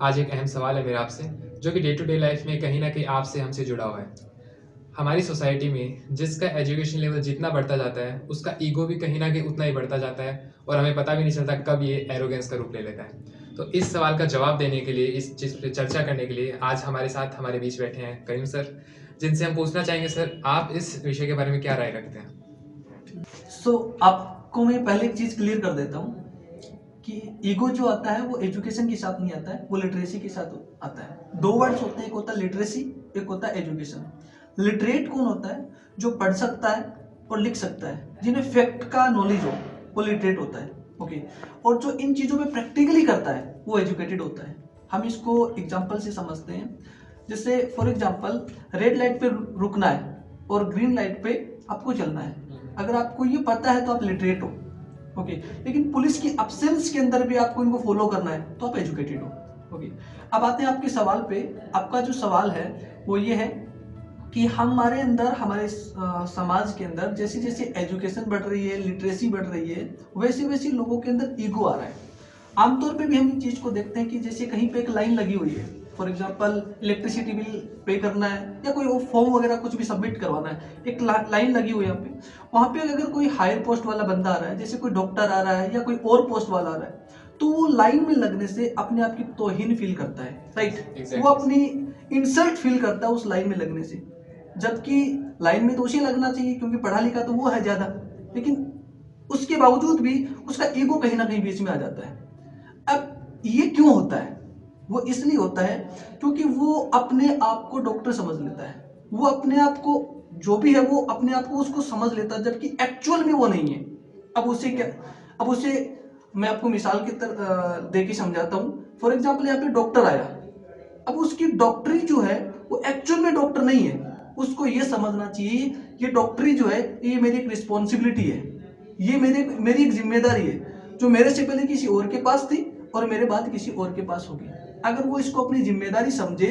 आज एक अहम सवाल है मेरा आपसे, जो कि डे टू डे लाइफ में कहीं न कहीं आपसे हमसे जुड़ा हुआ है। हमारी सोसाइटी में जिसका एजुकेशन लेवल जितना बढ़ता जाता है, उसका ईगो भी कहीं न कहीं उतना ही बढ़ता जाता है और हमें पता भी नहीं चलता कब ये एरोगेंस का रूप ले लेता है। तो इस सवाल का जवाब देने के लिए, इस चीज़ पे चर्चा करने के लिए आज हमारे साथ हमारे बीच बैठे हैं करीम सर, जिनसे हम पूछना चाहेंगे सर, आप इस विषय के बारे में क्या राय रखते हैं? आपको मैं पहले एक चीज क्लियर कर देता हूँ कि ईगो जो आता है वो एजुकेशन के साथ नहीं आता है, वो लिटरेसी के साथ आता है। दो वर्ड्स होते हैं, एक होता है लिटरेसी, एक होता है एजुकेशन। लिटरेट कौन होता है? जो पढ़ सकता है और लिख सकता है, जिन्हें फैक्ट का नॉलेज हो, वो लिटरेट होता है। ओके। और जो इन चीजों में प्रैक्टिकली करता है वो एजुकेटेड होता है। हम इसको एग्जाम्पल से समझते हैं। जैसे फॉर एग्जाम्पल, रेड लाइट पे रुकना है और ग्रीन लाइट पे आपको चलना है। अगर आपको ये पता है तो आप लिटरेट हो। ओके। लेकिन पुलिस की अब्सेंस के अंदर भी आपको इनको फॉलो करना है तो आप एजुकेटेड हो। ओके। अब आते हैं आपके सवाल पे। आपका जो सवाल है वो ये है कि हमारे अंदर, हमारे समाज के अंदर जैसे जैसे एजुकेशन बढ़ रही है, लिटरेसी बढ़ रही है, वैसे वैसे लोगों के अंदर ईगो आ रहा है। आमतौर पे भी हम इस चीज को देखते हैं कि जैसे कहीं पे एक लाइन लगी हुई है, for example electricity bill pay करना है या कोई फॉर्म वगैरह कुछ भी सबमिट करवाना है, एक लाइन लगी हुई है यहाँ पे। वहां पे अगर कोई हायर पोस्ट वाला बंदा आ रहा है, जैसे कोई डॉक्टर आ रहा है या कोई और पोस्ट वाला आ रहा है, तो वो लाइन में लगने से अपने आप की तौहीन फील करता है, राइट? Exactly. वो अपनी इंसल्ट फील करता है उस लाइन में लगने से। जबकि लाइन में तो उसे लगना चाहिए क्योंकि पढ़ा लिखा तो वो है ज्यादा, लेकिन उसके बावजूद भी उसका ईगो कहीं ना कहीं बीच में आ जाता है। अब ये क्यों होता है? वो इसलिए होता है क्योंकि वो अपने आप को डॉक्टर समझ लेता है। वो अपने आप को, जो भी है वो अपने आप को उसको समझ लेता है, जबकि एक्चुअल में वो नहीं है। अब उसे क्या, अब उसे मैं आपको मिसाल की तरह दे के समझाता हूँ। फॉर एग्जाम्पल, यहाँ पे डॉक्टर आया। अब उसकी डॉक्टरी जो है वो एक्चुअल में डॉक्टर नहीं है। उसको ये समझना चाहिए ये डॉक्टरी जो है ये मेरी एक रिस्पॉन्सिबिलिटी है, ये मेरी एक जिम्मेदारी है, जो मेरे से पहले किसी और के पास थी और मेरे बाद किसी और के पास होगी। अगर वो इसको अपनी जिम्मेदारी समझे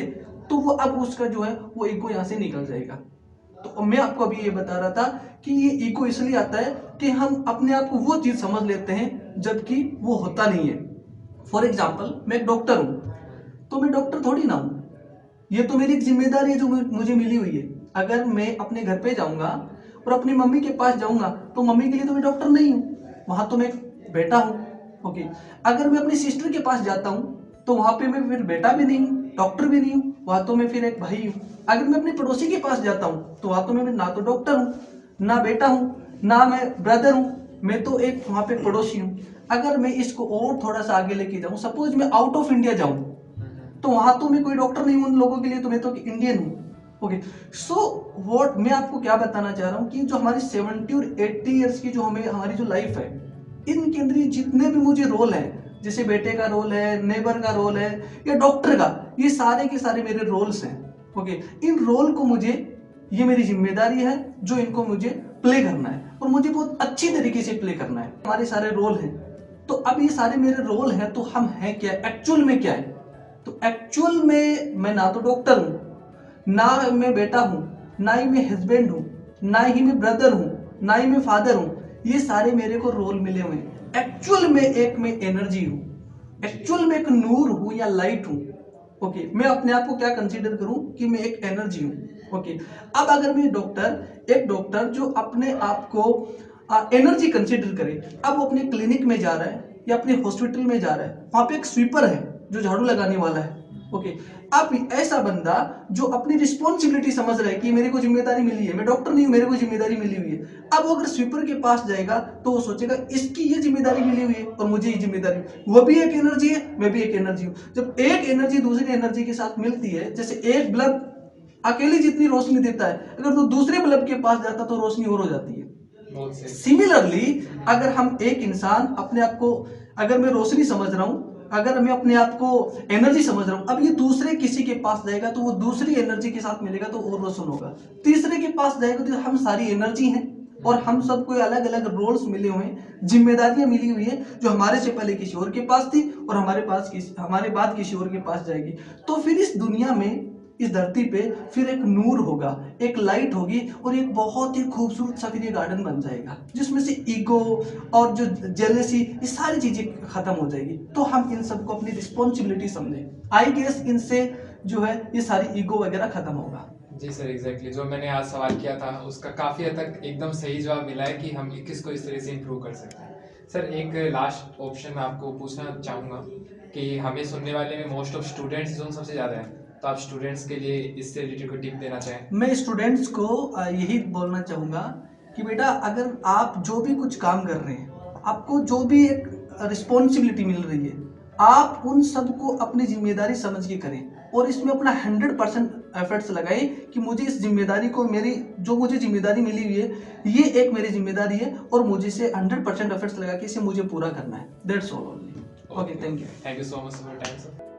तो वो अब उसका जो है वो ईगो यहाँ से निकल जाएगा। तो मैं आपको अभी ये बता रहा था कि ये ईगो इसलिए आता है कि हम अपने आप को वो चीज समझ लेते हैं जबकि वो होता नहीं है। फॉर एग्जाम्पल, मैं एक डॉक्टर हूं, तो मैं डॉक्टर थोड़ी ना हूं। ये तो मेरी एक जिम्मेदारी है जो मुझे मिली हुई है। अगर मैं अपने घर पे जाऊंगा और अपनी मम्मी के पास जाऊंगा तो मम्मी के लिए तो मैं डॉक्टर नहीं हूँ, वहां तो मैं एक बेटा हूँ। ओके। अगर मैं अपनी सिस्टर के पास जाता हूँ तो वहां पे मैं फिर बेटा भी नहीं हूँ, डॉक्टर भी नहीं हूँ, वहां तो मैं फिर एक भाई हूँ। अगर मैं अपने पड़ोसी के पास जाता हूँ तो वहां तो मैं ना तो डॉक्टर हूँ, ना बेटा हूँ, ना मैं ब्रदर हूँ, मैं तो एक वहां पे पड़ोसी हूँ। अगर मैं इसको और थोड़ा सा आगे लेके जाऊं, सपोज मैं आउट ऑफ इंडिया जाऊं, तो वहां तो मैं कोई डॉक्टर नहीं हूं उन लोगों के लिए, तो मैं तो इंडियन हूं। ओके। सो व्हाट मैं आपको क्या बताना चाह रहा हूं कि जो हमारी 70 और 80 इयर्स की जो हमारी जो लाइफ है, इनके अंदर जितने भी मुझे रोल है, जैसे बेटे का रोल है, नेबर का रोल है या डॉक्टर का, ये सारे के सारे मेरे रोल्स हैं। ओके। इन रोल को मुझे, ये मेरी जिम्मेदारी है जो इनको मुझे प्ले करना है और मुझे बहुत अच्छी तरीके से प्ले करना है। हमारे सारे रोल हैं। तो अब ये सारे मेरे रोल हैं, तो हम हैं क्या एक्चुअल में? क्या है? तो एक्चुअल में मैं ना तो डॉक्टर हूं, ना मैं बेटा हूं, ना ही मैं हस्बैंड हूं, ना ही मैं ब्रदर हूं, ना ही मैं फादर हूं। ये सारे मेरे को रोल मिले हुए हैं। एक्चुअल में एक मैं एनर्जी हूं, एक्चुअल में एक नूर हूं या लाइट हूं। ओके। मैं अपने आप को क्या कंसीडर करूं कि मैं एक एनर्जी हूं। ओके। अब अगर मैं एक डॉक्टर जो अपने आप को एनर्जी कंसीडर करे, अब वो अपने क्लिनिक में जा रहा है या अपने हॉस्पिटल में जा रहा है, वहां पे एक स्वीपर है जो झाड़ू लगाने वाला है। ओके। अब ऐसा बंदा जो अपनी रिस्पॉन्सिबिलिटी समझ रहा है कि मेरे को जिम्मेदारी मिली है, मैं डॉक्टर नहीं हूं, मेरे को जिम्मेदारी मिली हुई है, अब वो अगर स्वीपर के पास जाएगा तो वो सोचेगा इसकी ये जिम्मेदारी मिली हुई है और मुझे ये जिम्मेदारी, वो भी एक एनर्जी है, मैं भी एक एनर्जी हूं। जब एक एनर्जी दूसरी एनर्जी के साथ मिलती है, जैसे एक बल्ब अकेली जितनी रोशनी देता है, अगर तो दूसरे बल्ब के पास जाता तो रोशनी और हो जाती है। सिमिलरली, अगर हम एक इंसान अपने आप को, अगर मैं रोशनी समझ रहा हूं, अगर मैं अपने आप को एनर्जी समझ रहा हूं, अब ये दूसरे किसी के पास जाएगा तो वो दूसरी एनर्जी के साथ मिलेगा तो और रोशन होगा। तीसरे के पास जाएगा तो हम सारी एनर्जी हैं और हम सबको अलग अलग रोल्स मिले हुए हैं, जिम्मेदारियां मिली हुई है जो हमारे से पहले किसी और के पास थी और हमारे बाद किसी और के पास जाएगी। तो फिर इस दुनिया में इस धरती पे फिर एक नूर होगा, एक लाइट होगी और एक बहुत ही खूबसूरत सा फिर ये गार्डन बन जाएगा, जिसमें से ईगो और जो जेलेसी ये सारी चीजें खत्म हो जाएगी। तो हम इन सबको अपनी रिस्पॉन्सिबिलिटी समझें। आई गेस इनसे जो है ये सारी ईगो वगैरह खत्म होगा। जी सर, एग्जैक्टली जो मैंने आज सवाल किया था उसका काफ़ी हद तक एकदम सही जवाब मिला है कि हम किसको इस तरह से इम्प्रूव कर सकते हैं। सर एक लास्ट ऑप्शन मैं आपको पूछना चाहूँगा कि हमें सुनने वाले में मोस्ट ऑफ स्टूडेंट्स जोन सबसे ज़्यादा है, तो आप स्टूडेंट्स के लिए इससे रिलेटेड कोई टिप देना चाहें? मैं स्टूडेंट्स को यही बोलना चाहूँगा कि बेटा अगर आप जो भी कुछ काम कर रहे हैं, आपको जो भी एक रिस्पॉन्सिबिलिटी मिल रही है, आप उन सबको अपनी जिम्मेदारी समझ के करें और इसमें अपना 100% एफर्ट्स लगाएं कि मुझे इस जिम्मेदारी को मेरी जो मुझे जिम्मेदारी मिली हुई है ये एक मेरी जिम्मेदारी है और मुझे इसे 100% एफर्ट्स लगा के इसे मुझे पूरा करना है। That's all only. Okay, thank you. Thank you so much for your time sir.